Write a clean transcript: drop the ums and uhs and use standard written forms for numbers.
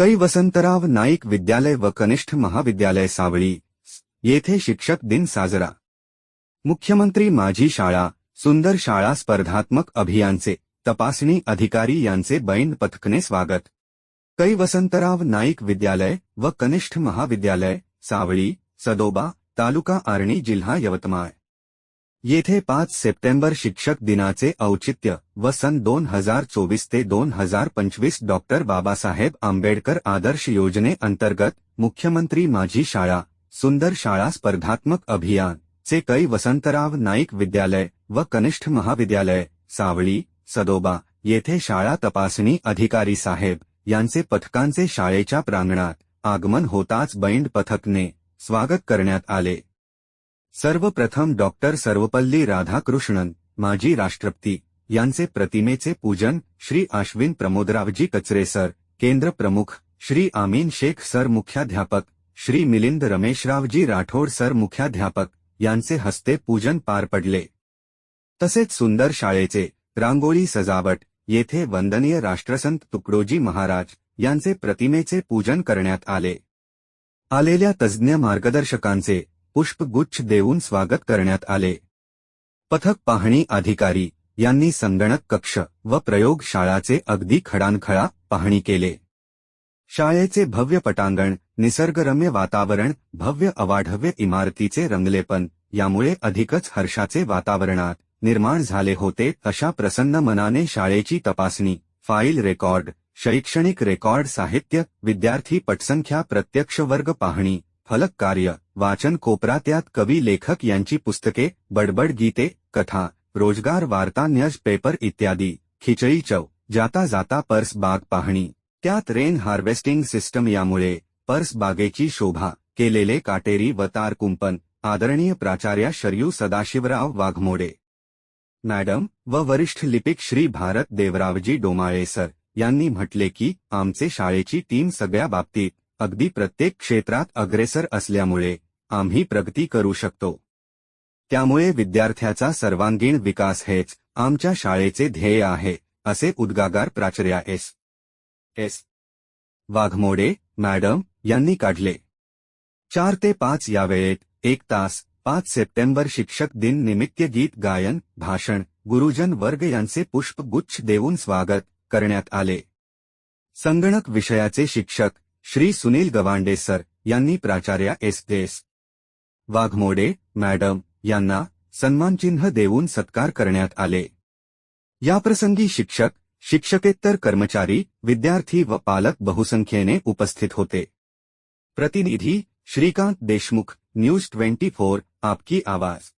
कै वसंतराव नाईक विद्यालय व कनिष्ठ महाविद्यालय सावळी येथे शिक्षक दिन साजरा। मुख्यमंत्री माझी शाळा सुंदर शाळा स्पर्धात्मक अभियानचे तपासणी अधिकारी यांचे बैंड पथकने स्वागत। कै वसंतराव नाईक विद्यालय व कनिष्ठ महाविद्यालय सावळी सदोबा तालुका आर्णी जिल्हा यवतमाळ येथे 5 सप्टेंबर शिक्षक दिनाचे औचित्य व सन 2024 ते 2025 डॉक्टर बाबासाहेब आंबेडकर आदर्श योजनेअंतर्गत मुख्यमंत्री माझी शाळा सुंदर शाळा स्पर्धात्मक अभियान चे कै वसंतराव नाईक विद्यालय व कनिष्ठ महाविद्यालय सावळी सदोबा येथे शाळा तपासणी अधिकारी साहेब यांचे पथकांचे शाळेच्या प्रांगणात आगमन होताच बैंड पथकने स्वागत करण्यात आले। सर्वप्रथम डॉक्टर सर्वपल्ली राधाकृष्णन माजी राष्ट्रपती यांचे प्रतिमेचे पूजन श्री अश्विन प्रमोदरावजी कचरे सर केंद्र प्रमुख, श्री आमीन शेख सर मुख्याध्यापक, श्री मिलिंद रमेशरावजी राठोड सर मुख्याध्यापक यांचे हस्ते पूजन पार पडले। तसेच सुंदर शाळेचे रांगोळी सजावट येथे वंदनीय राष्ट्रसंत तुकडोजी महाराज यांचे प्रतिमेचे पूजन करण्यात आले। आलेल्या तज्ज्ञ मार्गदर्शकांचे पुष्पगुच्छ देऊन स्वागत करण्यात आले। पथक पाहणी अधिकारी यांनी संगणक कक्ष व प्रयोगशाळाचे अगदी खडानखडा पाहणी केले। शाळेचे भव्य पटांगण, निसर्गरम्य वातावरण, भव्य अवाढव्य इमारतीचे रंगलेपण यामुळे अधिकच हर्षाचे वातावरणात निर्माण झाले होते। अशा प्रसन्न मनाने शाळेची तपासणी, फाईल रेकॉर्ड, शैक्षणिक रेकॉर्ड, साहित्य, विद्यार्थी पटसंख्या, प्रत्यक्ष वर्ग पाहणी, फलक कार्य, वाचन कोपरा, त्यात कवी लेखक यांची पुस्तके, बडबड गीते, कथा, रोजगार वार्ता, न्यूज पेपर इत्यादी, खिचडी चव, जाता जाता पर्स बाग पाहणी, त्यात रेन हार्वेस्टिंग सिस्टम यामुळे पर्स बागेची शोभा, केलेले काटेरी व तार कुंपण। आदरणीय प्राचार्या शरयू सदाशिवराव वाघमोडे मॅडम व वरिष्ठ लिपिक श्री भारत देवरावजी डोमाळे सर यांनी म्हटले की आमचे शाळेची टीम सगळ्या बाबतीत अगदी प्रत्येक क्षेत्रात अग्रेसर असल्यामुळे आम्ही प्रगती करू शकतो। त्यामुळे विद्यार्थ्याचा सर्वांगीण विकास हेच आमच्या शाळेचे ध्येय आहे, असे उद्गार प्राचार्या एस वाघमोडे मॅडम यांनी काढले। 4 ते 5 या वेळेत 1 तास 5 सप्टेंबर शिक्षक दिन निमित्त गीत गायन, भाषण, गुरुजन वर्ग यांचे पुष्पगुच्छ देऊन स्वागत करण्यात आले। संगणक विषयाचे शिक्षक श्री सुनील गवांडे सर यांनी प्राचार्या एस वाघमोडे मॅडम यांना सन्मानचिन्ह देऊन सत्कार करण्यात आले। याप्रसंगी शिक्षक, शिक्षकेतर कर्मचारी, विद्यार्थी व पालक बहुसंख्येने उपस्थित होते। प्रतिनिधी श्रीकांत देशमुख, न्यूज 24 आपकी आवाज।